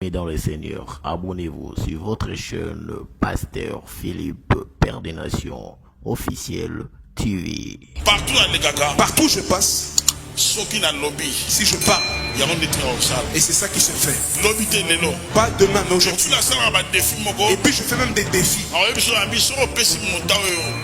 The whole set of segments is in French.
Et dans le Seigneur, abonnez-vous sur votre chaîne Pasteur Philippe Père des Nations officiel TV. Partout dans les gaga, Partout je passe, qui n'a lobby, si je parle, il y a un détenu au salle. et c'est ça qui se fait. Lobby t'es l'élo. Pas demain, mais Tu aujourd'hui. la salle en défi mon Et puis je fais même des défis. alors il y a un biso au pessi mon temps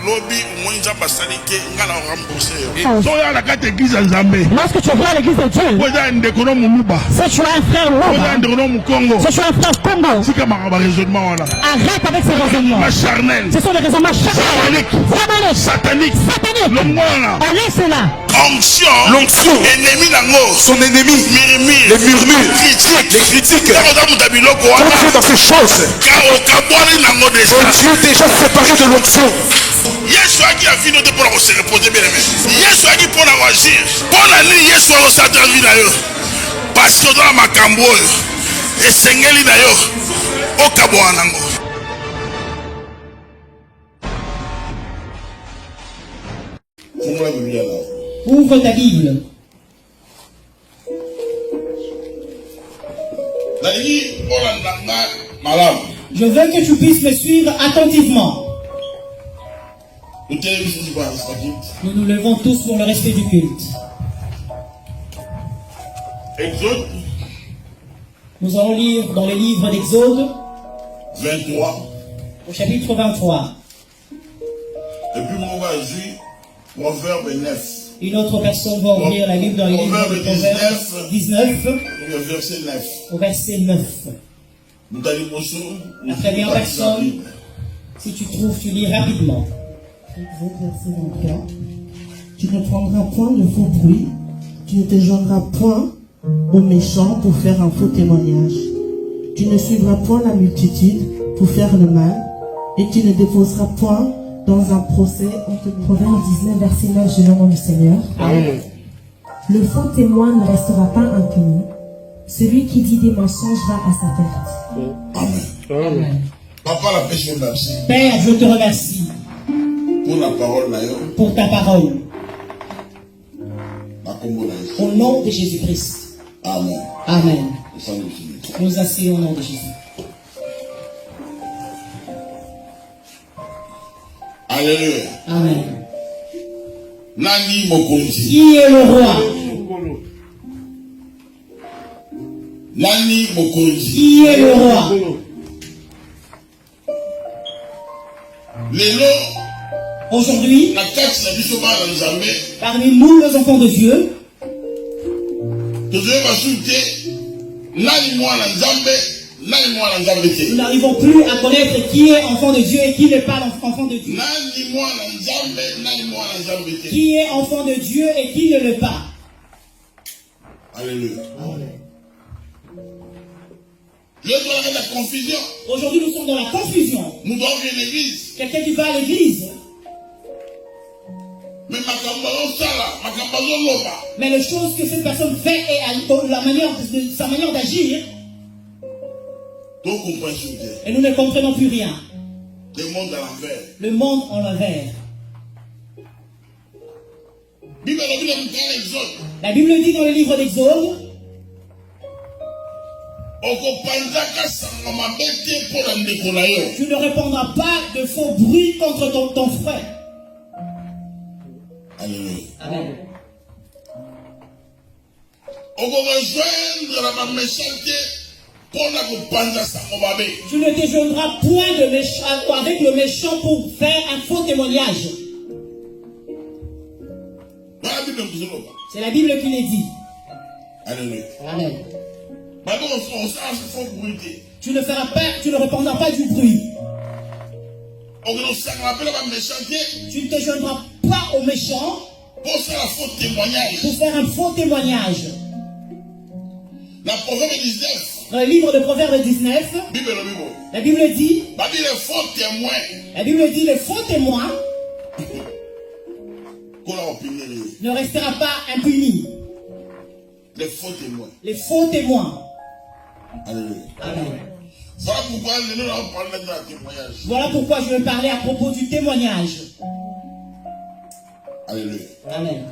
lobby au moins ça va saliter, ngala rembourser. Soya la carte église en Zambé. Lorsque tu vas à l'église de Dieu, Oza ndekolo mumuba. si tu as un frère Oza Loba, ndekolo mukongo. si tu as un frère Congo, Sika makaba raisonnement wana. arrête avec ces raisonnements. Ma charnel. Ce sont des raisonnements charnels, diaboliques, Satanique. sataniques. Longwana. Enlève cela. Onction, L'onction, ennemi nango, son ennemi, murmure, les murmures, critique, les critiques, quand on a biloko quand wana, tu es dans ces choses, car au kabwani nango ton déjà. Dieu déjà séparé de l'onction. Yesu aki a fini de pour se reposer bien aimé. Yesu aki pour agir. Pour la nuit Yesu a osata vie na yo. Parce que dans makambo oyo esengeli na yo okabwa nango. Fungula Biblia là. Ouvre ta Bible. Nalingi ola nanga malamu. Je veux que tu puisses me suivre attentivement. Nous télévisons du bas, c'est Nous nous levons tous pour le respect du culte. Exode Nous allons lire dans le livre d'Exode, 23. au chapitre 23. Et puis mon va dire Proverbe 9. Une autre personne va ouvrir la Bible dans le livre de Proverbes 19, Le verset 9. au verset 9. Nous allons mosso. La première personne, si tu trouves, tu lis rapidement. Exode verset 23. Tu ne prendras point de faux bruit, tu ne te joindras point aux méchants pour faire un faux témoignage. Tu ne suivras point la multitude pour faire le mal, et tu ne déposeras point dans un procès entre les Proverbe 19 verset 9, je le nom du Seigneur. Amen. Le faux témoin ne restera pas impuni. Celui qui dit des mensonges va à sa perte. Amen. Amen. Papa la pêche merci Père, je te remercie pour la parole là. pour ta parole. Ma combo là. Au nom de Jésus-Christ. Amen. Amen. Le sang de Jésus. Nous asseyons au nom de Jésus. Alléluia. Amen. Nani mokonzi. Qui est le roi? Nani mokonzi. Qui est le roi? Lelo Aujourd'hui, na kati na biso bana nzambe parmi nous, les enfants de Dieu, tozoyeba su te nani mwana nzambe nani mwana nzambe nous te. n'arrivons plus à connaître qui est enfant de Dieu et qui n'est pas enfant de Dieu. Nani mwana nzambe nani mwana nzambe te. Qui est enfant de Dieu et qui ne l'est pas. Alléluia. Le droit de la confusion. Aujourd'hui, nous sommes dans la confusion. Nous devons venir à l'église. Quelqu'un qui va à l'église, Mais makambo sala, makambo loba. mais les choses que cette personne fait et la manière de sa manière d'agir, Donc on comprend sur terre. et nous ne comprenons plus rien. Le monde à l'envers. Le monde en l'envers. Bible la Bible nous parle Exode. La Bible dit dans le livre d'Exode, Okopanzaka sangoma bete pour la ndeko na yo. tu ne répondras pas de faux bruit contre ton frère. Alléluia. Amen. Rejoindre la méchanceté pour la kopanza sangoma be. Tu ne te joindras point de méchant, avec le méchant pour faire un faux témoignage. Voilà la Bible nous dit. C'est la Bible qui le dit. Alléluia. Amen. Maintenant on s'en bruité. Tu ne feras pas, tu ne répondras pas du bruit. On s'en rappelle la méchanceté Tu ne te joindras pas aux méchants pour faire un faux témoignage. pour faire un faux témoignage. La Proverbe 19. Dans le livre de Proverbes 19, Bible le Bible. la Bible dit, Bah dit les faux témoins. la Bible dit, les faux témoins Qu'on a opiné. ne restera pas impuni. Les faux témoins. Les faux témoins. Alléluia. Amen. Voilà pourquoi nous allons parler maintenant de témoignage. Voilà pourquoi je vais parler à propos du témoignage. Alléluia. Amen.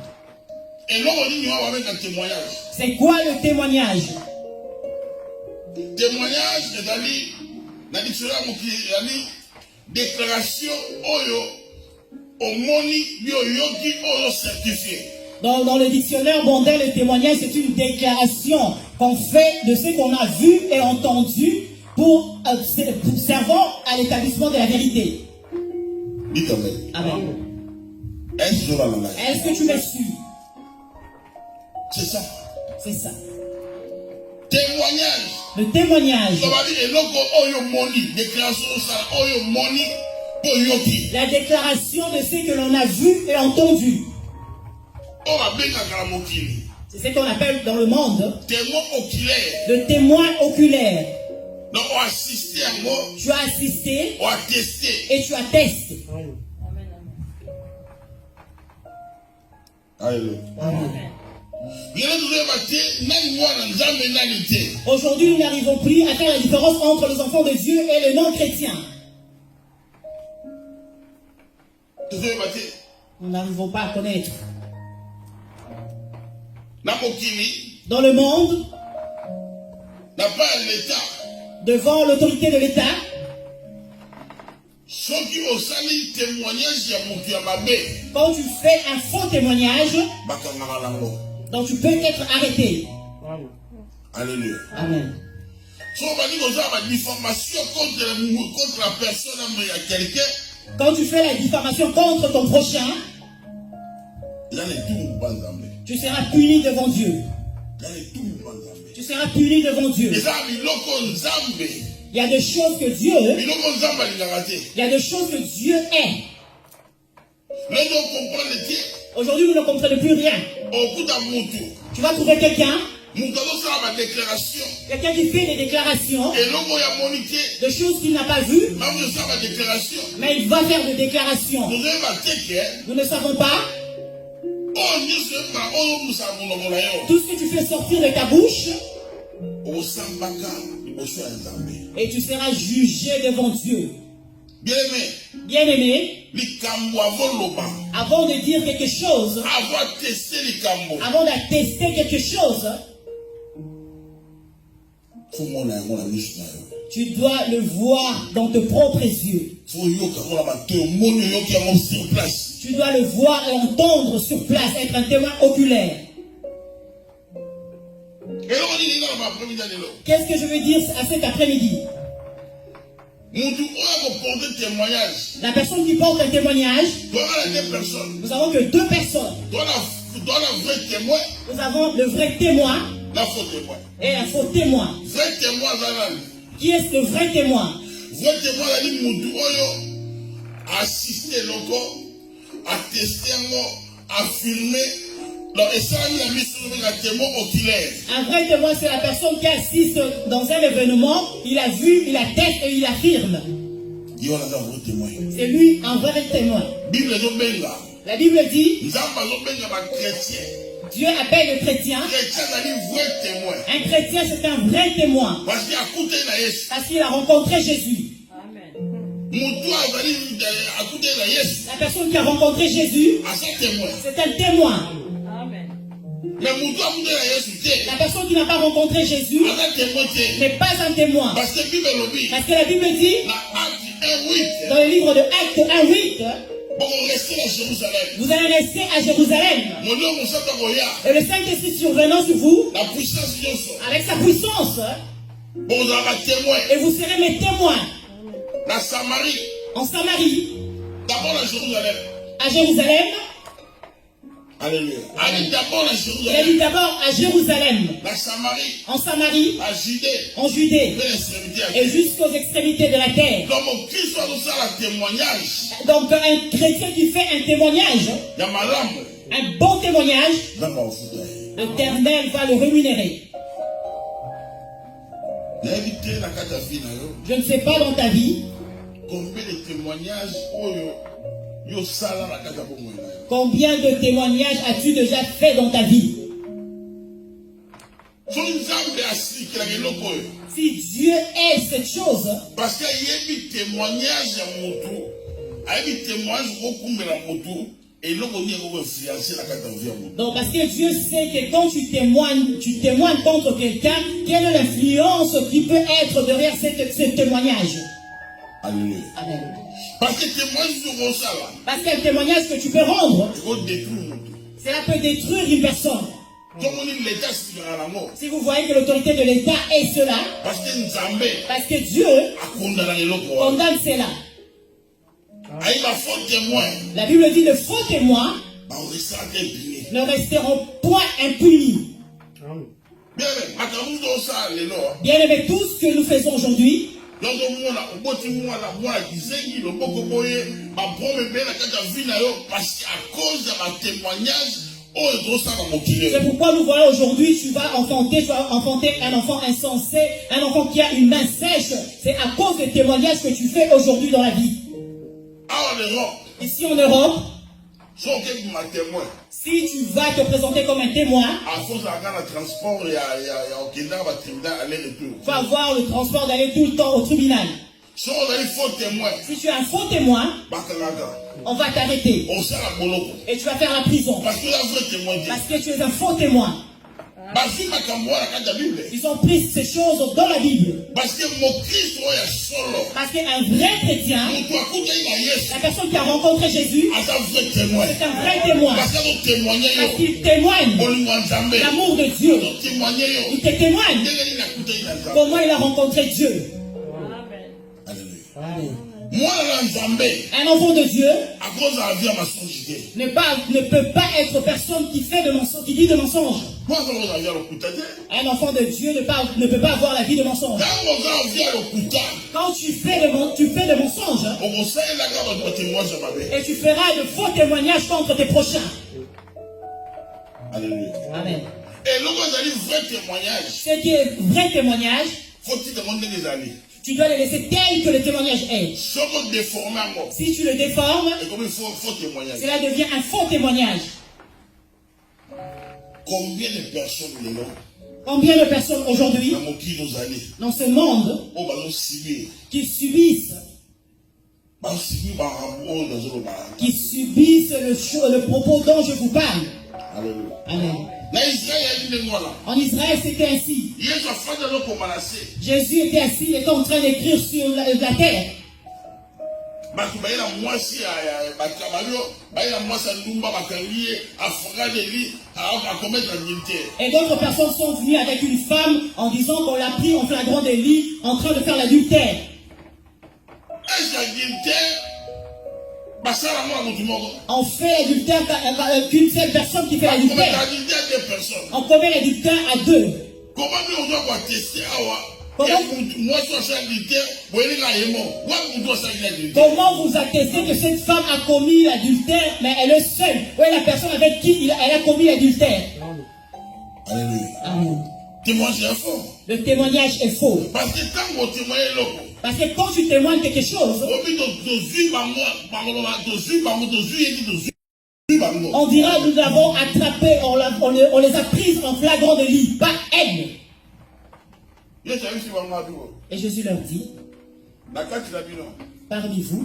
Et là, on dit, nous avons avec un témoignage. C'est quoi le témoignage? témoignage ezali na dictionnaire mokili déclaration oyo omoni bioyoki oyo certifié. Dans le dictionnaire mondial, le témoignage, c'est une déclaration qu'on fait de ce qu'on a vu et entendu pour servant à l'établissement de la vérité. Dites amen. Amen. Est-ce que tu me suis? C'est ça. C'est ça. Témoignage. Le témoignage. La déclaration de ce que l'on a vu et entendu. C'est ce qu'on appelle dans le monde le témoin oculaire. Donc, on assiste à moi. Tu as assisté. On a testé. Et tu attestes. Alléluia. Amen. Aujourd'hui, nous n'arrivons plus à faire la différence entre les enfants de Dieu et les non-chrétiens. Nous n'arrivons pas à connaître. Dans le monde, devant l'autorité de l'État, quand tu fais un faux témoignage, donc tu peux être arrêté. Alléluia. Amen. Quand tu fais la diffamation contre ton prochain, tu seras puni devant Dieu. Tu seras puni devant Dieu. Il y a des choses que Dieu, il y a des choses que Dieu est. Aujourd'hui, vous ne comprenez plus rien. Tu vas trouver quelqu'un qui fait des déclarations de choses qu'il n'a pas vues, mais il va faire des déclarations. Nous ne savons pas. Tout ce que tu fais sortir de ta bouche, et tu seras jugé devant Dieu. Bien-aimé, avant de dire quelque chose, avant d'attester quelque chose, tu dois le voir dans tes propres yeux. Tu dois le voir et entendre sur place, être un témoin oculaire. Qu'est-ce que je veux dire à cet après-midi? La personne qui porte un témoignage, nous avons que deux personnes. Nous avons le vrai témoin et un faux témoin. Qui est le vrai témoin? Vrai témoin, assister attester, affirmer. Un vrai témoin, c'est la personne qui assiste dans un événement, il a vu, il atteste et il affirme. C'est lui un vrai témoin. La Bible dit, Dieu appelle le chrétien. Un chrétien, c'est un vrai témoin. Parce qu'il a rencontré Jésus. La personne qui a rencontré Jésus, c'est un témoin. La personne qui n'a pas rencontré Jésus n'est pas un témoin. Parce que la Bible dit, dans le livre de Actes 1:8, vous allez rester à Jérusalem. Et le Saint-Esprit survenant sur vous, avec sa puissance, et vous serez mes témoins. En Samarie, à Jérusalem. Alléluia. Il a dit d'abord à Jérusalem, en Samarie, en Judée, et jusqu'aux extrémités de la terre. Donc un chrétien qui fait un témoignage, un bon témoignage, l'Éternel va le rémunérer. Je ne sais pas dans ta vie combien de témoignages as-tu déjà fait dans ta vie? Si Dieu est cette chose, parce qu'il y a des témoignages à mon tour, il y a des témoignages Donc parce que Dieu sait que quand tu témoignes contre quelqu'un, quelle est l'influence qui peut être derrière ce témoignage. Alléluia. Amen. Parce que le témoignage que tu peux rendre, cela peut détruire une personne. Si vous voyez que l'autorité de l'État est cela, parce que Dieu condamne cela. La Bible dit le faux témoin ne resteront point impunis. Bien aimé, tout ce que nous faisons aujourd'hui, c'est pourquoi nous voyons aujourd'hui, tu vas enfanter un enfant insensé, un enfant qui a une main sèche. C'est à cause des témoignages que tu fais aujourd'hui dans la vie. Ici en Europe, si tu vas te présenter comme un témoin, il faut avoir le transport d'aller tout le temps au tribunal. Si tu es un faux témoin, on va t'arrêter et tu vas faire la prison parce que tu es un faux témoin. Ils ont pris ces choses dans la Bible. Parce qu'un vrai chrétien, la personne qui a rencontré Jésus, c'est un vrai témoin. Parce qu'il témoigne l'amour de Dieu. Il te témoigne comment il a rencontré Dieu. Amen. Un enfant de Dieu ne peut pas être personne qui fait de mensonge, qui dit de mensonge. Un enfant de Dieu ne peut pas avoir la vie de mensonge. Quand tu fais de mensonges, et tu feras de faux témoignages contre tes prochains. Alléluia. Amen. Et ce qui est vrai témoignage, faut-il demander des années? Tu dois le laisser tel que le témoignage est. Si tu le déformes, cela devient un faux témoignage. Combien de personnes aujourd'hui dans ce monde qui subissent le propos dont je vous parle. Amen. En Israël, c'était ainsi. Jésus était assis, il était en train d'écrire sur la terre. Et d'autres personnes sont venues avec une femme en disant qu'on l'a pris en flagrant délit, en train de faire l'adultère. On fait l'adultère qu'une seule personne qui fait l'adultère. On commet l'adultère à deux. Comment vous attestez que cette femme a commis l'adultère, mais elle est seule? Où est la personne avec qui elle a commis l'adultère? Amen. Le témoignage est faux. Parce que quand tu témoignes quelque chose, on dira nous avons attrapé, on les a prises en flagrant délit, par haine. Et Jésus leur dit, parmi vous,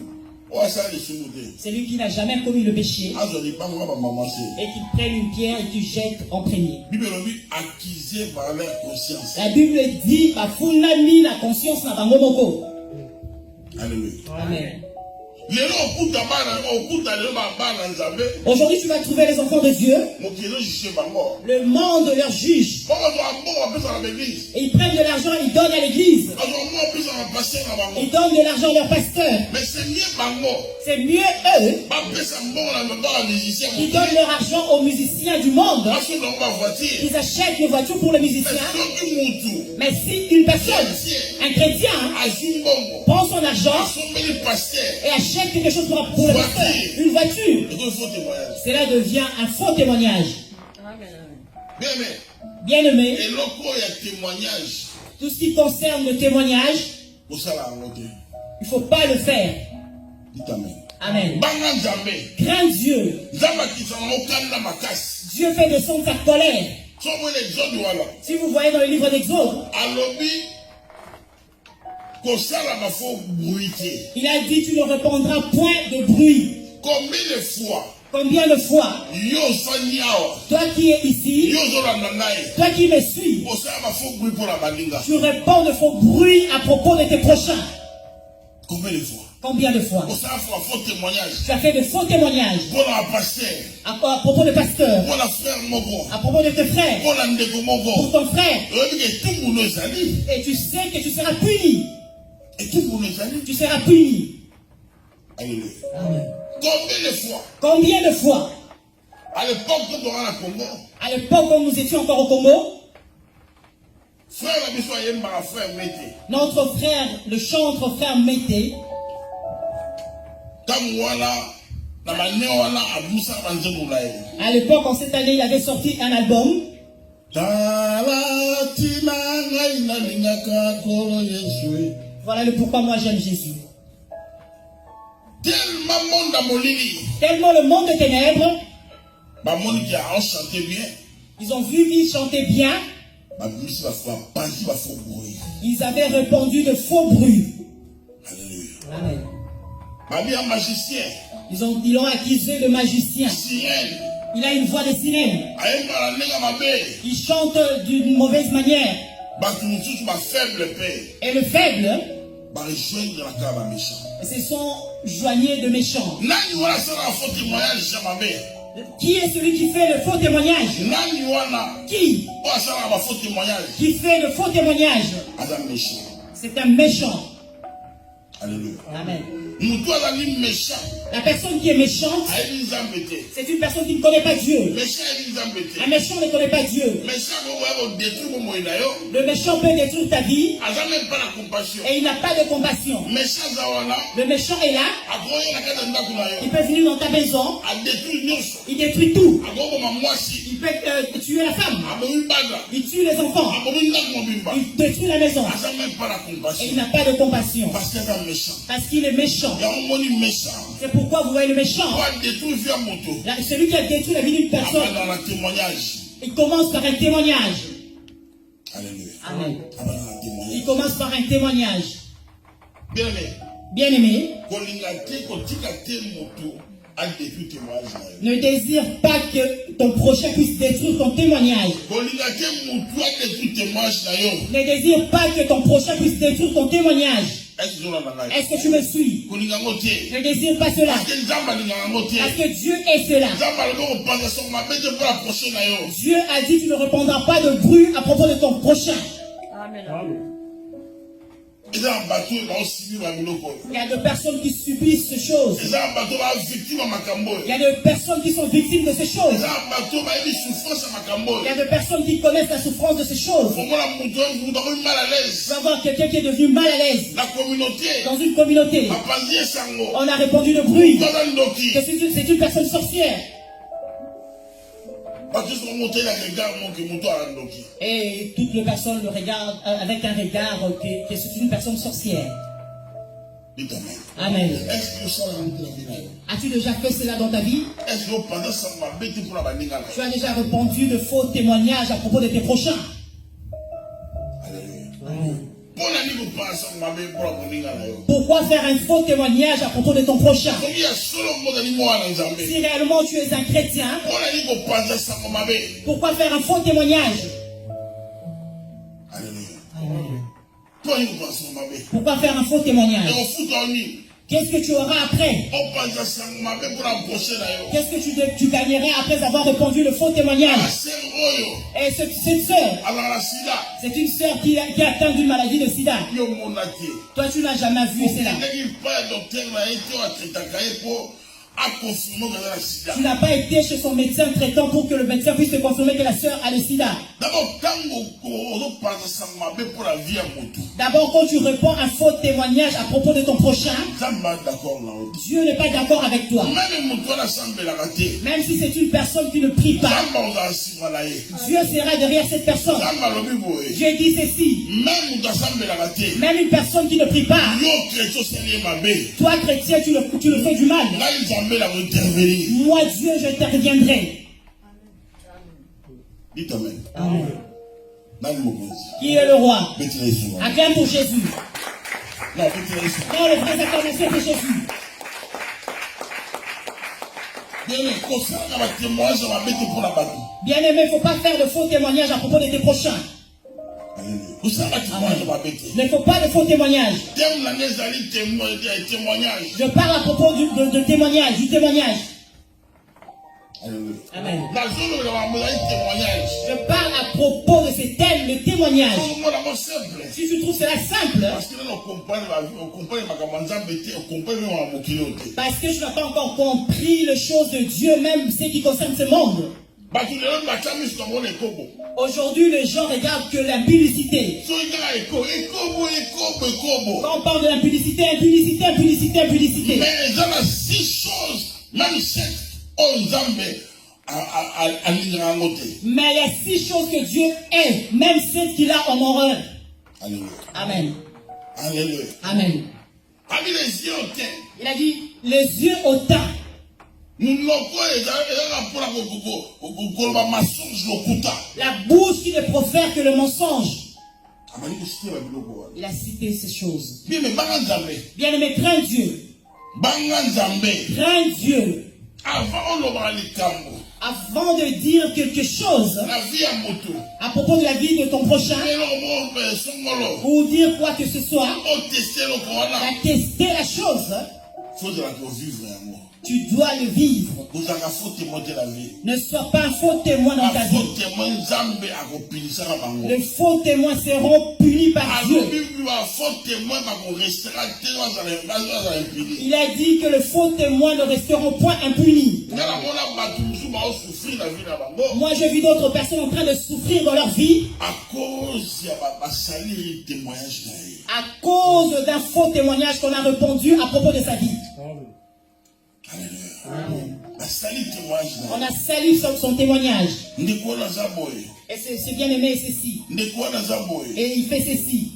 celui qui n'a jamais commis le péché et qui prenne une pierre et qui jette en premier. La Bible dit la conscience n'a pas moko. Amen. Aujourd'hui, tu vas trouver les enfants de Dieu. Le monde leur juge. Et ils prennent de l'argent, ils donnent à l'église. Ils donnent de l'argent à leur pasteur. C'est mieux eux. Ils donnent leur argent aux musiciens du monde. Ils achètent des voitures pour les musiciens. Mais si une personne, un chrétien, prend son argent et achète quelque chose pour le pasteur, une voiture, cela devient un faux témoignage. Bien aimé, tout ce qui concerne le témoignage, il ne faut pas le faire. Amen. Crains Dieu. Dieu fait descendre sa colère. Si vous voyez dans le livre d'Exode, il a dit tu ne répandras point de bruit. Combien de fois Combien de fois, toi qui es ici, toi qui me suis, tu réponds de faux bruits à propos de tes prochains. Combien de fois tu as fait de faux témoignages à propos de pasteurs, à propos de tes frères, pour ton frère, et tu sais que tu seras puni. Tu seras puni. Alléluia. Amen. Combien de fois Combien de fois, à l'époque quand on a Congo, à l'époque où nous étions encore au Congo, frère la mission a frère Mété. notre frère, le chantre frère Mété, à l'époque, en cette année, il avait sorti un album. Voilà le pourquoi moi j'aime Jésus. Tellement le monde de ténèbres, ils ont vu qu'il chantait bien, ils avaient répandu de faux bruits. Amen. Magicien. Ils l'ont accusé de magicien. Sirène. Il a une voix de sirène. Il chante d'une mauvaise manière. Et le faible, ce sont joignés de méchants. Qui est celui qui fait le faux témoignage? Qui fait le faux témoignage? C'est un méchant. Alléluia. Amen. Méchant. La personne qui est méchante, c'est une personne qui ne connaît pas Dieu. Un méchant ne connaît pas Dieu. Le méchant peut détruire ta vie et il n'a pas de compassion. Le méchant est là. Il peut venir dans ta maison. Il détruit tout. Il peut tuer la femme. Il tue les enfants. Il détruit la maison. Et il n'a pas de compassion. Parce qu'il est méchant. C'est pourquoi vous voyez le méchant. Celui qui a détruit la vie d'une personne, il commence par un témoignage. Amen. Il commence par un témoignage. Bien-aimé, ne désire pas que ton prochain puisse détruire ton témoignage. Ne désire pas que ton prochain puisse détruire ton témoignage. Est-ce que tu me suis? Ne désire pas cela. Parce que Dieu est cela. Dieu a dit tu ne répondras pas de bruit à propos de ton prochain. Amen. Il y a des personnes qui subissent ces choses. Il y a des personnes qui sont victimes de ces choses. Il y a des personnes qui connaissent la souffrance de ces choses. Tu vas voir quelqu'un qui est devenu mal à l'aise. Dans une communauté, on a répandu le bruit que c'est une personne sorcière. Et toutes les personnes le regardent avec un regard que c'est une personne sorcière. Amen. As-tu déjà fait cela dans ta vie? Tu as déjà répandu de faux témoignages à propos de tes prochains? Amen. Pourquoi faire un faux témoignage à propos de ton prochain? Si réellement tu es un chrétien, pourquoi faire un faux témoignage? Pourquoi faire un faux témoignage? Qu'est-ce que tu auras après? Qu'est-ce que tu gagnerais après avoir répondu le faux témoignage? Et cette sœur, c'est une sœur qui est atteinte d'une maladie de sida. Toi, tu n'as jamais vu cela. Tu n'as pas été chez son médecin traitant pour que le médecin puisse te confirmer que la sœur a le sida. D'abord, quand tu réponds un faux témoignage à propos de ton prochain, Dieu n'est pas d'accord avec toi. Même si c'est une personne qui ne prie pas, Dieu sera derrière cette personne. Dieu dit ceci. Même une personne qui ne prie pas, toi chrétien, tu le fais du mal. Moi, Dieu, je t'interviendrai. Dites Amen. Amen. Qui est le roi? Acclame pour Jésus. Non, les vraies acclamations pour Jésus. Bien-aimé, il ne faut pas faire de faux témoignages à propos de tes prochains. Il ne faut pas de faux témoignages. Je parle à propos de témoignage, du témoignage. Amen. Je parle à propos de ces thèmes, le témoignage. Si tu trouves cela simple, parce que tu n'as pas encore compris les choses de Dieu, même ce qui concerne ce monde. Aujourd'hui, les gens regardent que la publicité. Quand on parle de la publicité, impublicité, impublicité, impublicité. Mais il y a 6 choses, même 7. Mais il y a 6 choses que Dieu est, même celles qu'il a en horreur. Alléluia. Amen. Alléluia. Amen. Les yeux au teint. Il a dit les yeux au teint. La bouche qui ne profère que le mensonge. Il a cité ces choses. Bien-aimé, crains Dieu. Crains Dieu. Avant de dire quelque chose à propos de la vie de ton prochain, ou dire quoi que ce soit, attester la chose, tu dois le vivre. Ne sois pas un faux témoin dans ta vie. Les faux témoins seront punis par Dieu. Il a dit que les faux témoins ne resteront point impunis. Moi, je vis d'autres personnes en train de souffrir dans leur vie à cause d'un faux témoignage qu'on a répondu à propos de sa vie. On a sali son témoignage. Et c'est bien aimé ceci. Et il fait ceci.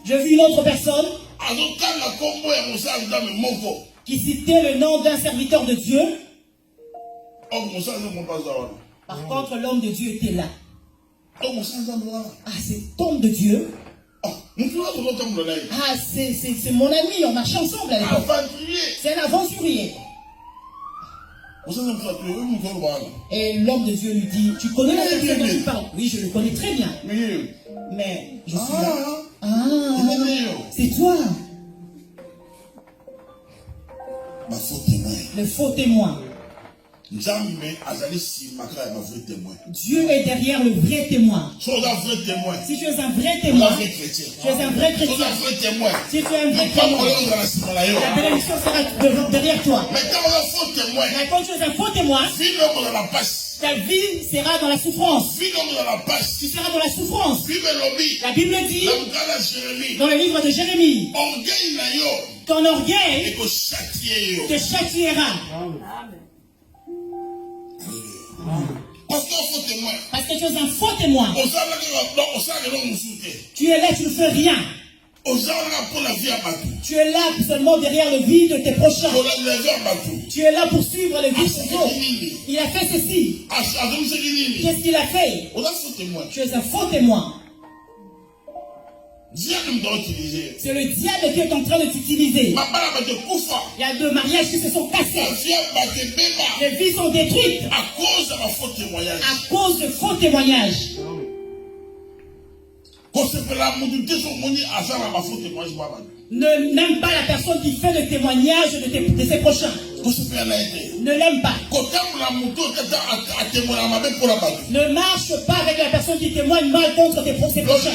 Je vis une autre personne qui citait le nom d'un serviteur de Dieu. Par contre, l'homme de Dieu était là. Ah, cet homme de Dieu. Ah, c'est mon ami, on marche ensemble à l'époque. C'est un aventurier. Et l'homme de Dieu lui dit, tu connais la personne dont tu parles? Oui, je le connais très bien. Mais je suis là. Ah, c'est toi. Le faux témoin. Dieu est derrière le vrai témoin. Si tu es un vrai témoin, tu es un vrai chrétien. Si tu es un vrai témoin, la bénédiction sera derrière toi. Mais quand tu es un faux témoin, ta vie sera dans la souffrance. Tu seras dans la souffrance. La Bible dit, dans le livre de Jérémie, ton orgueil te châtiera. Parce que tu es un faux témoin. Tu es là, tu ne fais rien. Tu es là seulement derrière le vide de tes prochains. Tu es là pour suivre le vide des autres. Il a fait ceci. Qu'est-ce qu'il a fait? Tu es un faux témoin. C'est le diable qui est en train de t'utiliser. Il y a 2 mariages qui se sont cassés. Les vies sont détruites à cause de faux témoignages. N'aime pas la personne qui fait le témoignage de ses prochains. Ne l'aime pas. Ne marche pas avec la personne qui témoigne mal contre ses prochains.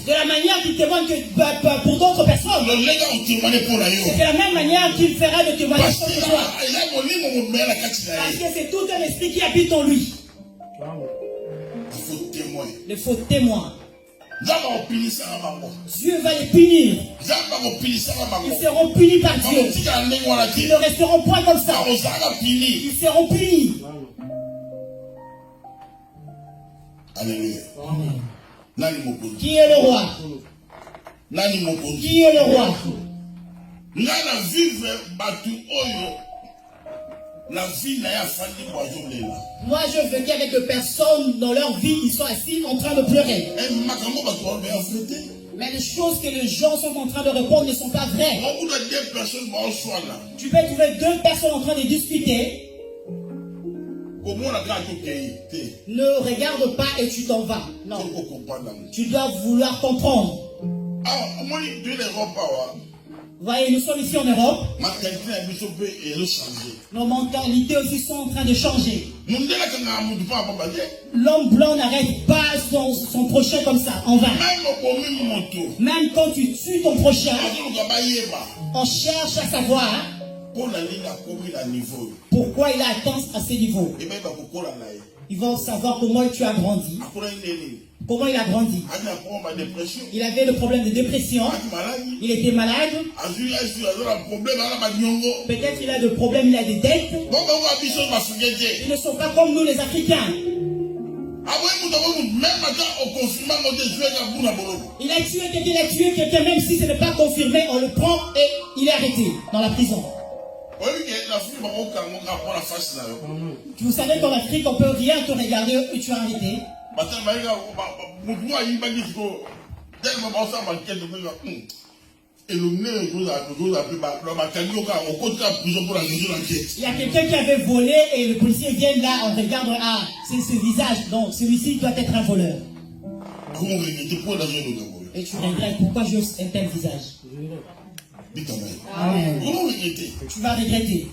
De la manière qu'il témoigne pour d'autres personnes, c'est de la même manière qu'il fera de témoignage contre toi. Parce que c'est tout un esprit qui habite en lui. Le faux témoin. Dieu va les punir. Ils seront punis par Dieu. Ils ne resteront point comme ça. Ils seront punis. Alléluia. Qui est le roi? Qui est le roi? Moi, je veux qu'avec des personnes dans leur vie, ils sont assis en train de pleurer. Mais les choses que les gens sont en train de répondre ne sont pas vraies. Tu peux trouver deux personnes en train de discuter. Ne regarde pas et tu t'en vas. Non. Tu dois vouloir comprendre. Vous voyez, nous sommes ici en Europe. Nos mentalités aussi sont en train de changer. L'homme blanc n'arrête pas son prochain comme ça, en vain. Même quand tu tues ton prochain, on cherche à savoir pourquoi il a atteint à ce niveau. Ils vont savoir comment tu as grandi. Comment il a grandi. Il avait le problème de dépression. Il était malade. Peut-être il a des problèmes, il a des dettes. Ils ne sont pas comme nous les Africains. Il a tué quelqu'un, même si ce n'est pas confirmé, on le prend et il est arrêté dans la prison. Vous savez qu'en Afrique, on ne peut rien te regarder et tu es arrêté. Il y a quelqu'un qui avait volé et le policier vient là, on regarde, ah, c'est ce visage, donc celui-ci doit être un voleur. Et tu regrettes pourquoi j'ai un tel visage. Amen. Tu vas regretter.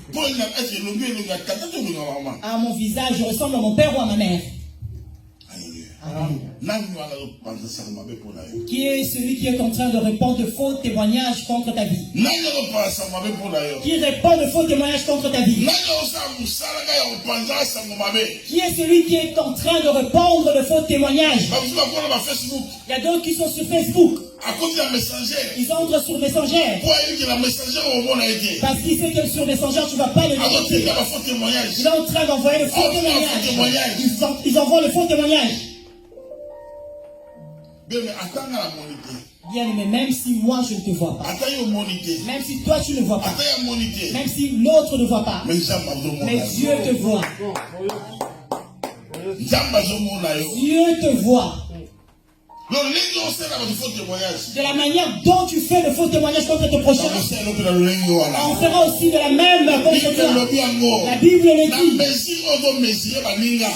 Ah, mon visage, je ressemble à mon père ou à ma mère. Qui est celui qui est en train de répandre de faux témoignages contre ta vie? Qui répand de faux témoignages contre ta vie? Qui est celui qui est en train de répandre de faux témoignages? Il y a d'autres qui sont sur Facebook. Ils entrent sur Messenger. Parce qu'il sait que sur Messenger, tu ne vas pas le vérifier. Il est en train d'envoyer le faux témoignage. Ils envoient le faux témoignage. Bien, mais même si moi je ne te vois pas, même si toi tu ne vois pas, même si l'autre ne voit pas, mais Dieu te voit. Dieu te voit. De la manière dont tu fais le faux témoignage contre ton prochain, on fera aussi de la même contre toi. La Bible le dit.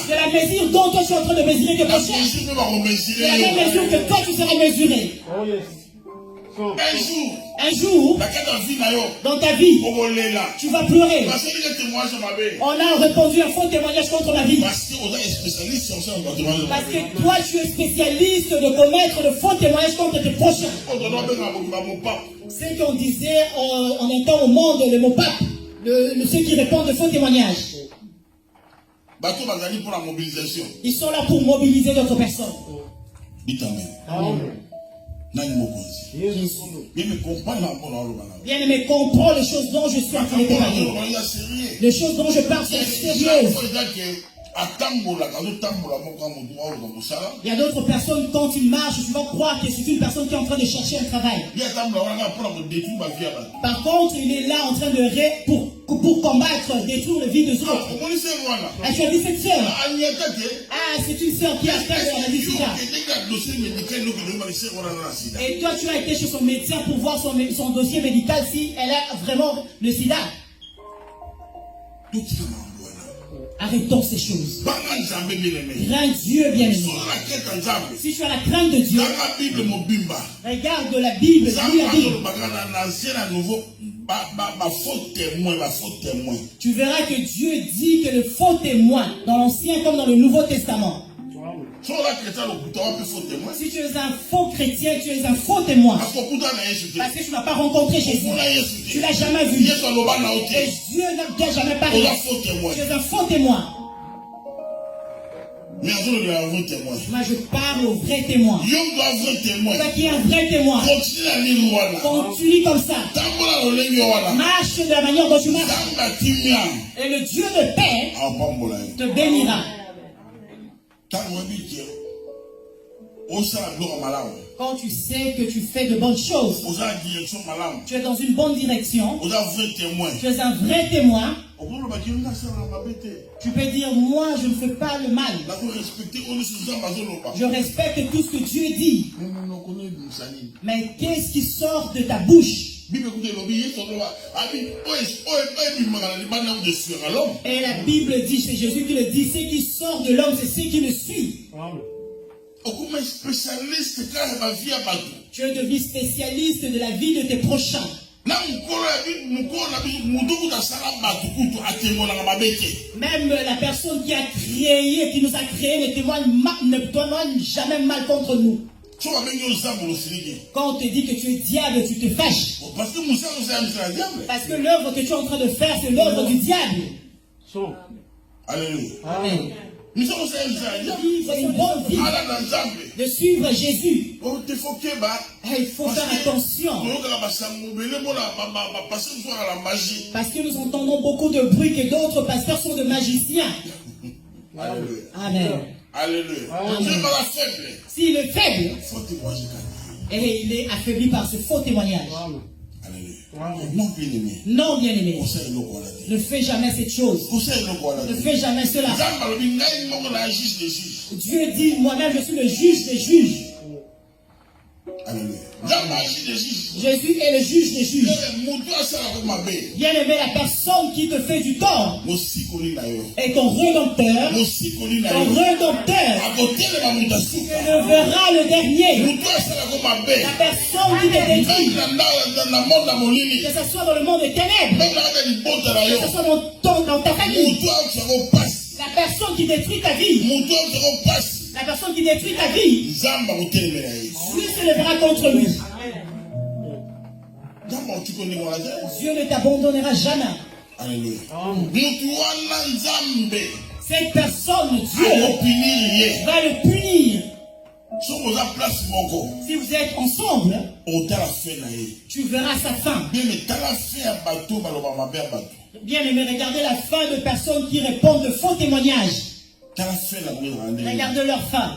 De la mesure dont toi tu es en train de mesurer tes prochains, de la même mesure que toi tu seras mesuré. Un jour, dans ta vie, tu vas pleurer. On a répondu un faux témoignage contre ma vie. Parce que toi, tu es spécialiste de commettre de faux témoignages contre tes prochains. C'est qu'on disait en un temps au monde, le mot pape, ceux qui répondent de faux témoignages. Ils sont là pour mobiliser d'autres personnes. Bien aimé, comprends les choses dont je suis en train de parler. Les choses dont je parle sont sérieuses. Il y a d'autres personnes, quand ils marchent, tu vas croire que c'est une personne qui est en train de chercher un travail. Par contre, il est là en train de pour combattre, détruire la vie des autres. Ah, tu as dit cette sœur? Ah, c'est une sœur qui a fait la vie sida. Et toi, tu as été chez son médecin pour voir son dossier médical si elle a vraiment le sida. Arrêtons ces choses. Crains Dieu, bien aimé. Si tu as la crainte de Dieu, regarde la Bible, lis la Bible. Tu verras que Dieu dit que le faux témoin, dans l'Ancien comme dans le Nouveau Testament, si tu es un faux chrétien, tu es un faux témoin. Parce que tu n'as pas rencontré Jésus. Tu ne l'as jamais vu. Et Dieu n'a jamais parlé. Tu es un faux témoin. Moi je parle au vrai témoin. Toi qui es un vrai témoin. Continue comme ça. Marche de la manière dont tu marches. Et le Dieu de paix te bénira. Quand tu sais que tu fais de bonnes choses, tu es dans une bonne direction, tu es un vrai témoin, Tu peux dire, moi je ne fais pas le mal. Je respecte tout ce que Dieu dit. Mais qu'est-ce qui sort de ta bouche? Et la Bible dit, c'est Jésus qui le dit, ce qui sort de l'homme, c'est ce qui le suit. Tu es devenu spécialiste de la vie de tes prochains. Même la personne qui a créé, qui nous a créé, ne témoigne jamais mal contre nous. Quand on te dit que tu es diable, tu te fâches. Parce que l'œuvre que tu es en train de faire, c'est l'œuvre du diable. Alléluia. Amen. C'est une bonne vie de suivre Jésus. Il faut faire attention. Parce que nous entendons beaucoup de bruit que d'autres pasteurs sont de magiciens. Amen. Alléluia. S'il est faible, et il est affaibli par ce faux témoignage. Non, bien aimé. Ne fais jamais cette chose. Ne fais jamais cela. Dieu dit, moi-même je suis le juge des juges. Jésus est le juge des juges. Bien aimé, la personne qui te fait du tort est ton rédempteur. Ton rédempteur le verra le dernier. La personne qui te détruit, que ce soit dans le monde des ténèbres, que ce soit dans ta famille, la personne qui détruit ta vie, la personne qui détruit ta vie, Dieu se lèvera contre lui. Dieu ne t'abandonnera jamais. Alléluia. Cette personne, Dieu va le punir. Si vous êtes ensemble, tu verras sa fin. Bien aimé, regardez la fin de personnes qui répondent de faux témoignages. Regardez leur fin.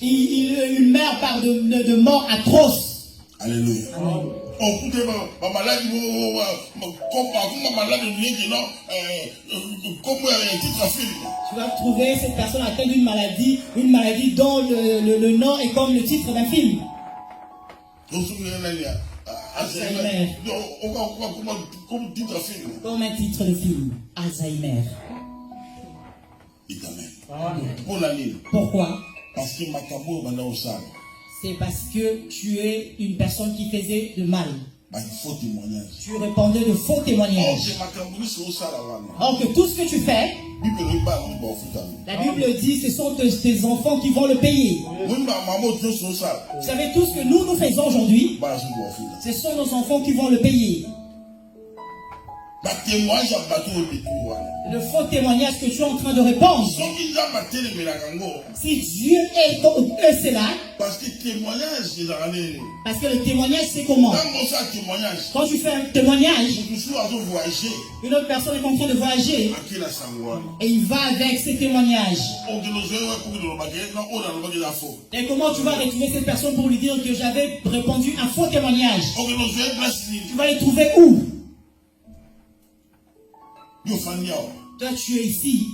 Il meurt par de mort atroce. Alléluia. Tu vas trouver cette personne atteinte d'une maladie dont le nom est comme le titre d'un film. Alzheimer. Comme un titre de film. Alzheimer. Pourquoi? C'est parce que tu es une personne qui faisait de mal. Tu répandais de faux témoignages. Or que tout ce que tu fais, la Bible dit ce sont tes enfants qui vont le payer. Vous savez tout ce que nous faisons aujourd'hui, ce sont nos enfants qui vont le payer. Le faux témoignage que tu es en train de répandre. Si Dieu est cela, parce que le témoignage c'est comment? Quand tu fais un témoignage, une autre personne est en train de voyager et il va avec ses témoignages. Et comment tu vas retrouver cette personne pour lui dire que j'avais répondu un faux témoignage? Tu vas les trouver où? Toi tu es ici.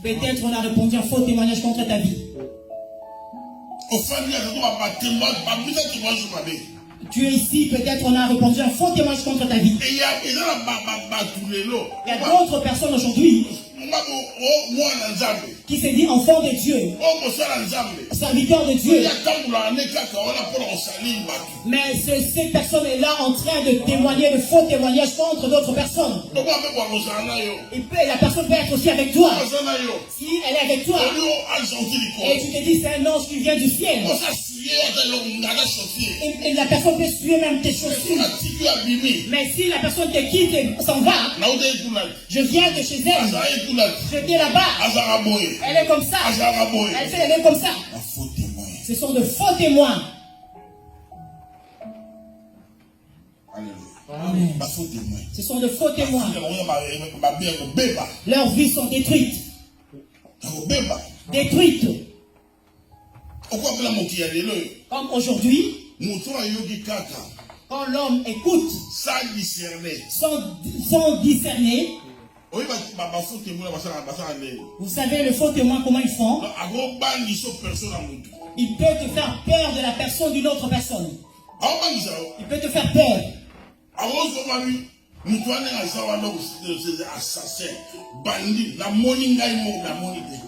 Peut-être on a répondu un faux témoignage contre ta vie. Tu es ici, peut-être on a répondu un faux témoignage contre ta vie. Il y a d'autres personnes aujourd'hui qui se dit enfant de Dieu, serviteur de Dieu. Mais cette personne est là en train de témoigner de faux témoignages contre d'autres personnes. La personne peut être aussi avec toi. Si elle est avec toi et tu te dis c'est un ange qui vient du ciel, et la personne peut suer même tes chaussures. Mais si la personne te quitte et s'en va, je viens de chez elle, je viens là-bas, elle est comme ça, elle est comme ça. Ce sont de faux témoins. Amen. Ce sont de faux témoins. Leurs vies sont détruites. Détruites. Comme aujourd'hui, Quand l'homme écoute sans discerner, sans discerner, vous savez le faux témoin comment ils font? Il peut te faire peur de la personne d'une autre personne. Il peut te faire peur.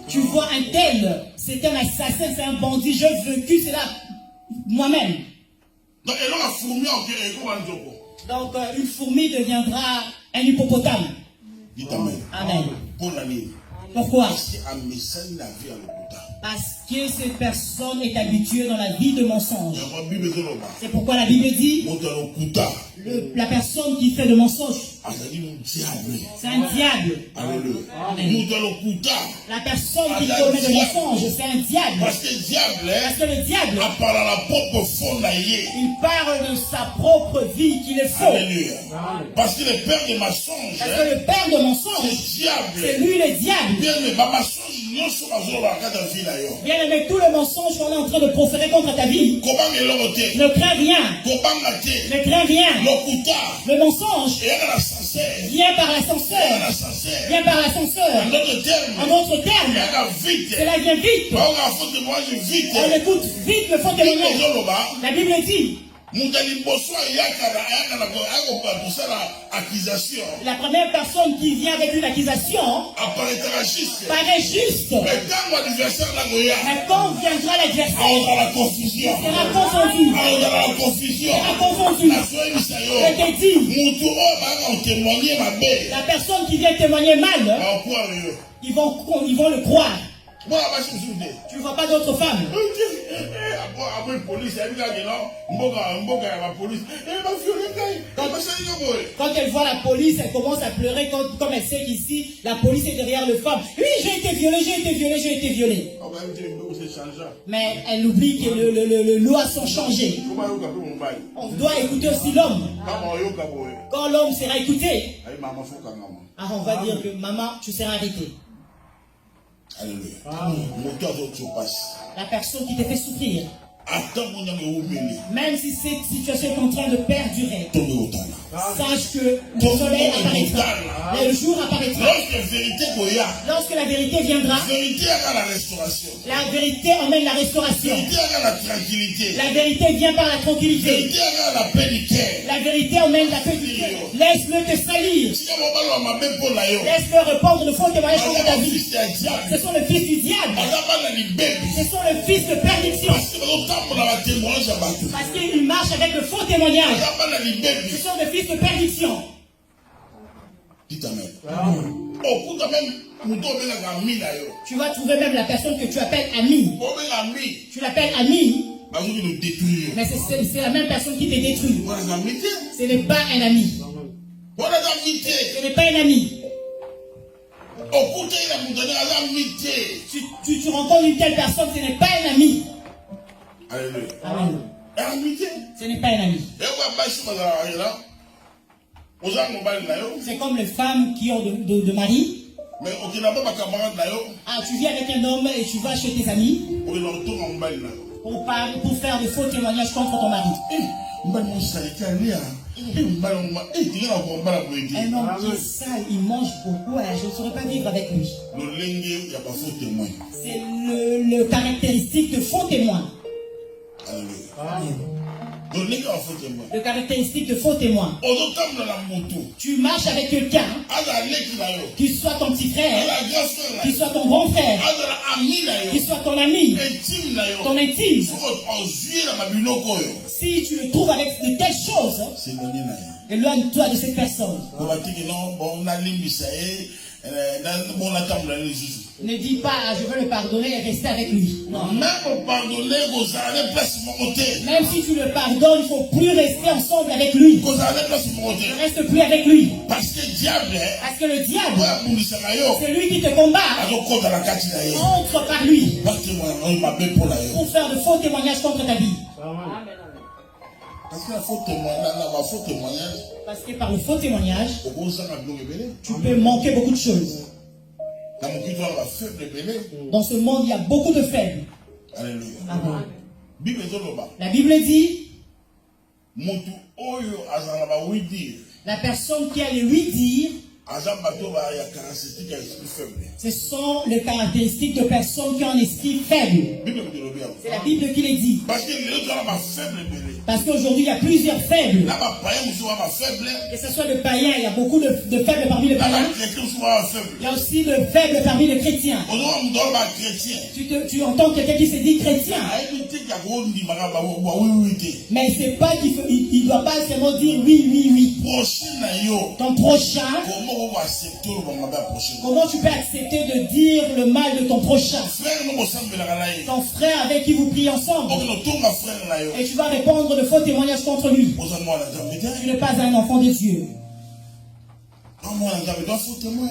Tu vois un tel, c'est un assassin, c'est un bandit, j'ai vécu cela moi-même. Donc une fourmi deviendra un hippopotame. Amen. Pourquoi? Parce que cette personne est habituée dans la vie de mensonge. C'est pourquoi la Bible dit la personne qui fait le mensonge, c'est un diable. Amen. La personne qui commet le mensonge, c'est un diable. Parce que le diable, il parle de sa propre vie qu'il est faux. Parce que le père de mensonge, c'est lui le diable. Bien aimé, tout le mensonge qu'on est en train de proférer contre ta vie, ne crains rien. Ne crains rien. Le mensonge vient par l'ascenseur. Vient par l'ascenseur. En d'autres termes, cela vient vite. On écoute vite le faux témoignage. La Bible dit, la première personne qui vient avec une accusation paraît juste. Mais quand viendra l'adversaire, il sera confondu. Je te dis, la personne qui vient témoigner mal, ils vont le croire. Tu ne vois pas d'autres femmes. Quand elle voit la police, elle commence à pleurer comme elle sait qu'ici, la police est derrière le femme. Oui, j'ai été violée. Mais elle oublie que les lois sont changées. On doit écouter aussi l'homme. Quand l'homme sera écouté, on va dire que maman, tu seras arrêtée. Alléluia. La personne qui te fait souffrir, même si cette situation est en train de perdurer, sache que le soleil apparaîtra, le jour apparaîtra. Lorsque la vérité viendra, la vérité emmène la restauration. La vérité vient par la tranquillité. La vérité emmène la paix du cœur. Laisse-le te salir. Laisse-le répandre de faux témoignages contre ta vie. Ce sont le fils du diable. Ce sont le fils de perdition. Parce qu'il marche avec de faux témoignages. Ce sont des fils de perdition. Dites Amen. Tu vas trouver même la personne que tu appelles ami. Tu l'appelles ami. Mais c'est la même personne qui te détruit. Ce n'est pas un ami. Ce n'est pas un ami. Tu rencontres une telle personne, ce n'est pas un ami. Amen. Ce n'est pas un ami. C'est comme les femmes qui ont de mari. Ah, tu viens avec un homme et tu vas chez tes amis pour faire des faux témoignages contre ton mari. Un homme qui est sale, il mange beaucoup, je ne saurais pas vivre avec lui. C'est le caractéristique de faux témoin. Le caractéristique de faux témoin. Tu marches avec quelqu'un, qu'il soit ton petit frère, qu'il soit ton grand frère, qu'il soit ton ami, ton intime. Si tu le trouves avec de telles choses, éloigne-toi de cette personne. Ne dis pas, je veux le pardonner et rester avec lui. Non. Même si tu le pardonnes, il ne faut plus rester ensemble avec lui. Ne reste plus avec lui. Parce que le diable, c'est lui qui te combat. Entre par lui pour faire de faux témoignages contre ta vie. Parce que par le faux témoignage, tu peux manquer beaucoup de choses. Dans ce monde, il y a beaucoup de faibles. Alléluia. La Bible dit, Mutu oyo azalaba oui dire. La personne qui a les 8 dires, Azambato ya caractéristique esprit faible. ce sont les caractéristiques de personnes qui ont un esprit faible. C'est la Bible qui les dit. Parce que les autres ont ma faible belé. Parce qu'aujourd'hui, il y a plusieurs faibles. Là, ma païen, nous sommes ma faible. Que ce soit le païen, il y a beaucoup de faibles parmi les Là, païens. ma chrétien, nous sommes ma faible. Il y a aussi le faible parmi les chrétiens. On doit ma chrétien. Tu entends quelqu'un qui se dit chrétien. Mais c'est pas qu'il ne doit pas seulement dire oui, oui, oui. Ton prochain, comment tu peux accepter de dire le mal de ton prochain? Ton frère avec qui vous priez ensemble. Et tu vas répondre de faux témoignages contre lui. Tu n'es pas un enfant de Dieu.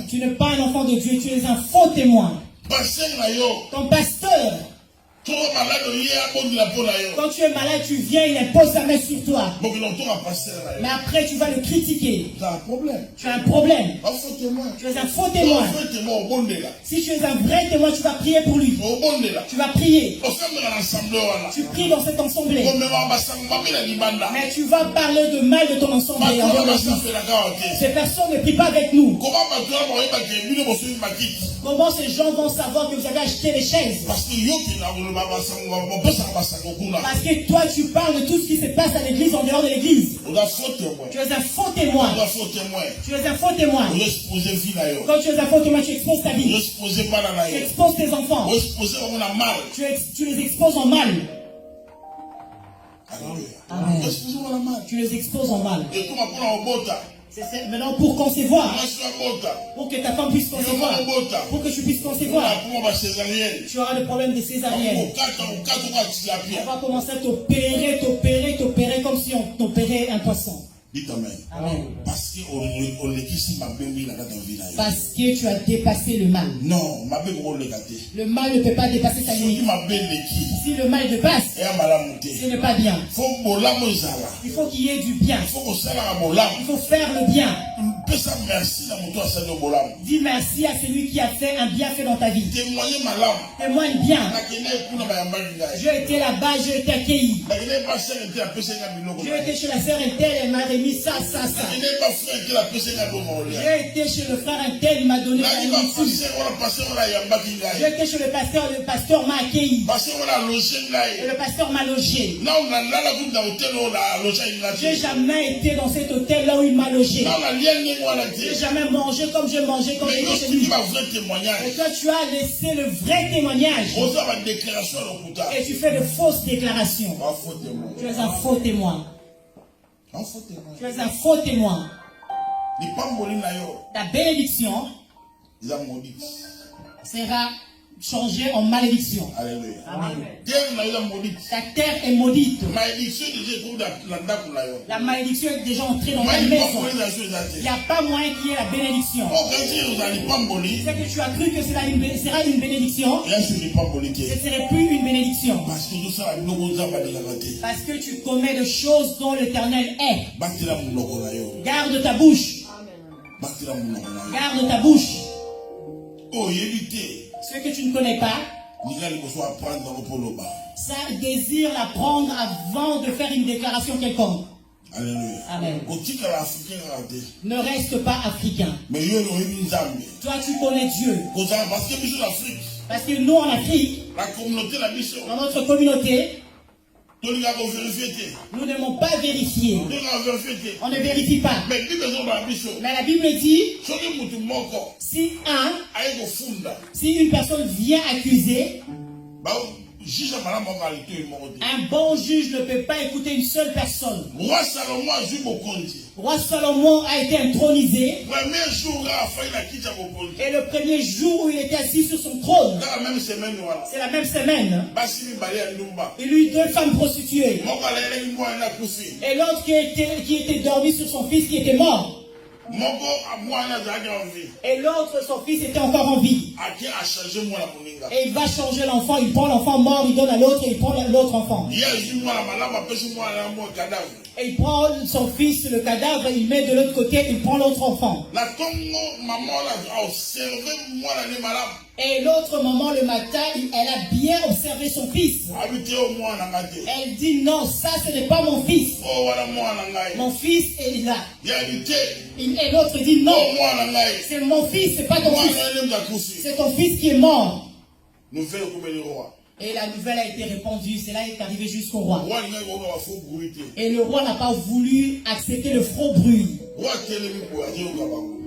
Tu n'es pas un enfant de Dieu, tu es un faux témoin. Ton pasteur, quand tu es malade, tu viens, il impose sa main sur toi. Mais après, tu vas le critiquer. Tu as un problème. Tu es un faux témoin. Si tu es un vrai témoin, tu vas prier pour lui. Tu vas prier. Tu pries dans cette assemblée. Mais tu vas parler de mal de ton assemblée. Ces personnes ne prient pas avec nous. Comment ces gens vont savoir que vous avez acheté les chaises? Parce que toi, tu parles de tout ce qui se passe à l'église en dehors de l'église. Tu es un faux témoin. Tu es un faux témoin. Quand tu es un faux témoin, tu exposes ta vie. Tu exposes tes enfants. Tu les exposes en mal. Amen. Tu les exposes en mal. C'est maintenant pour concevoir. Pour que ta femme puisse concevoir. Pour que tu puisses concevoir. Tu auras le problème de césarienne. On va commencer à t'opérer comme si on t'opérait un poisson. Dites Amen. Amen. Parce que tu as dépassé le mal. Non, le mal ne peut pas dépasser ta limite. Si le mal dépasse, ce n'est pas bien. Il faut qu'il y ait du bien. Il faut faire le bien. Dis merci à celui qui a fait un bienfait dans ta vie. Témoigne bien. J'ai été là-bas, j'ai été accueilli. J'ai été chez la sœur Intel, elle m'a remis ça. J'ai été chez le frère Intel, il m'a donné la nourriture. J'ai été chez le pasteur m'a accueilli. Et le pasteur m'a logé. J'ai jamais été dans cet hôtel là où il m'a logé. J'ai jamais mangé comme je mangeais quand j'étais chez lui. Et toi, tu as laissé le vrai témoignage. Et tu fais de fausses déclarations. Tu es un faux témoin. Tu es un faux témoin. Ta bénédiction sera changée en malédiction. Alléluia. Amen. Ta terre est maudite. La malédiction est déjà entrée dans ta maison. Il n'y a pas moyen qu'il y ait la bénédiction. C'est que tu as cru que sera une bénédiction. Ce ne serait plus une bénédiction. Parce que tu commets des choses dont l'Éternel est. Garde ta bouche. Garde ta bouche. Ce que tu ne connais pas, ça désire l'apprendre avant de faire une déclaration quelconque. Alléluia. Amen. Ne reste pas africain. Toi, tu connais Dieu. Parce que nous, en Afrique, dans notre communauté, nous n'aimons pas vérifier. On ne vérifie pas. Mais la Bible dit, si une personne vient accuser, un bon juge ne peut pas écouter une seule personne. Roi Salomon a été intronisé. Et le premier jour où il était assis sur son trône, c'est la même semaine, il eut 2 femmes prostituées. Et l'autre qui était dormi sur son fils qui était mort. Et l'autre, son fils, était encore en vie. Et il va changer l'enfant. Il prend l'enfant mort, il donne à l'autre et il prend l'autre enfant. Et il prend son fils, le cadavre, il met de l'autre côté, il prend l'autre enfant. Et l'autre maman, le matin, elle a bien observé son fils. Elle dit non, ça ce n'est pas mon fils. Mon fils est là. Et l'autre dit non, c'est mon fils, c'est pas ton fils. C'est ton fils qui est mort. Et la nouvelle a été répandue, cela est arrivé jusqu'au roi. Et le roi n'a pas voulu accepter le faux bruit.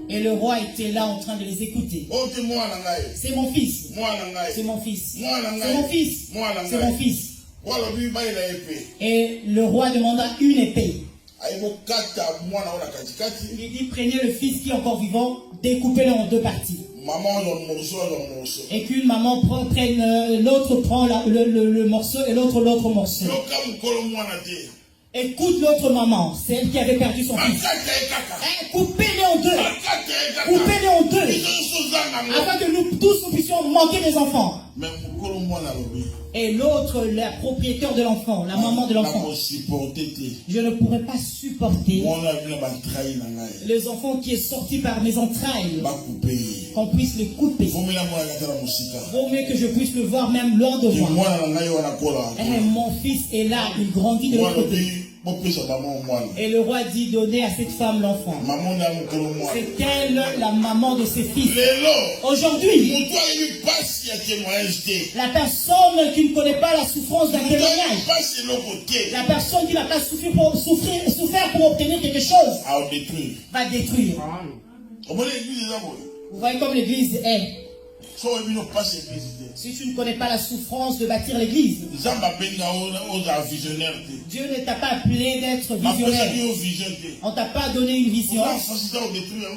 Et le roi était là en train de les écouter. C'est mon fils. C'est mon fils. C'est mon fils. C'est mon fils. Et le roi demanda une épée. Il dit prenez le fils qui est encore vivant, découpez-le en deux parties. Et qu'une maman prenne, l'autre prend le morceau et l'autre morceau. Écoute l'autre maman, celle qui avait perdu son fils. Coupez-les en deux. Coupez-les en deux. Afin que nous tous nous puissions manquer des enfants. Et l'autre, la propriétaire de l'enfant, la maman de l'enfant. Je ne pourrais pas supporter les enfants qui sont sortis par mes entrailles. Qu'on puisse les couper. Vaut mieux que je puisse le voir même loin de moi. Et mon fils est là, il grandit de l'autre côté. Et le roi dit donner à cette femme l'enfant. C'est elle la maman de ses fils. Aujourd'hui, la personne qui ne connaît pas la souffrance d'un témoignage, la personne qui n'a pas souffert pour obtenir quelque chose, va détruire. Vous voyez comme l'église est. Si tu ne connais pas la souffrance de bâtir l'église, Dieu ne t'a pas appelé d'être visionnaire. On ne t'a pas donné une vision.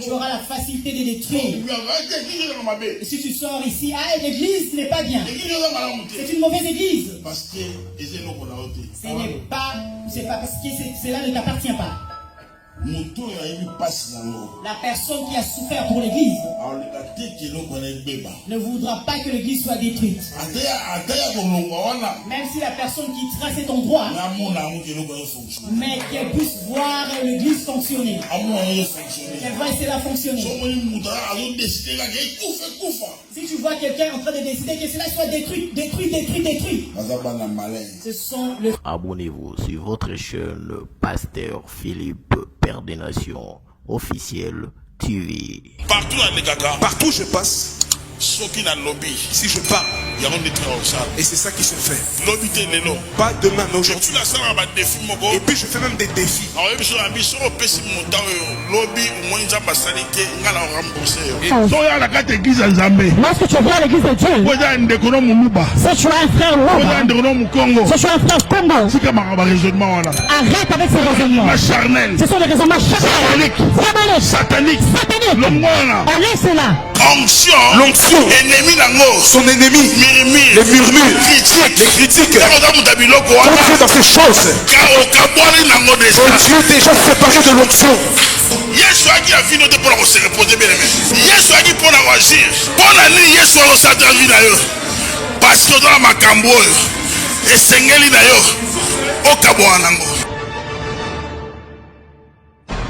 Tu auras la facilité de détruire. Et si tu sors ici, l'église n'est pas bien. C'est une mauvaise église. C'est pas parce que cela ne t'appartient pas. La personne qui a souffert pour l'église ne voudra pas que l'église soit détruite. Même si la personne qui trace cet endroit, mais qu'elle puisse voir l'église fonctionner. Qu'elle voit cela fonctionner. Si tu vois quelqu'un en train de décider que cela soit détruit. Ce sont le... Abonnez-vous sur votre chaîne Pasteur Philippe, Père des Nations, officiel TV. Partout je passe. Si je parle, et c'est ça qui se fait. Pas demain, mais aujourd'hui. Et puis je fais même des défis. Lorsque tu viens à l'église de Dieu, si tu as un frère Loba, si tu as un frère Congo, arrête avec ces raisonnements. Ce sont des raisonnements charnels, sataniques. Allez, c'est là. L'onction, son ennemi, les murmures, les critiques. quand tu es dans ces choses, Dieu déjà séparé de l'onction. Yesu a vu notre pour se reposer bien aimé. Yesu a dit pour agir. Pour aller Yesu a ressorti vie d'ailleurs. Parce que dans ma cambo, et sengeli d'ailleurs, au cabo anango.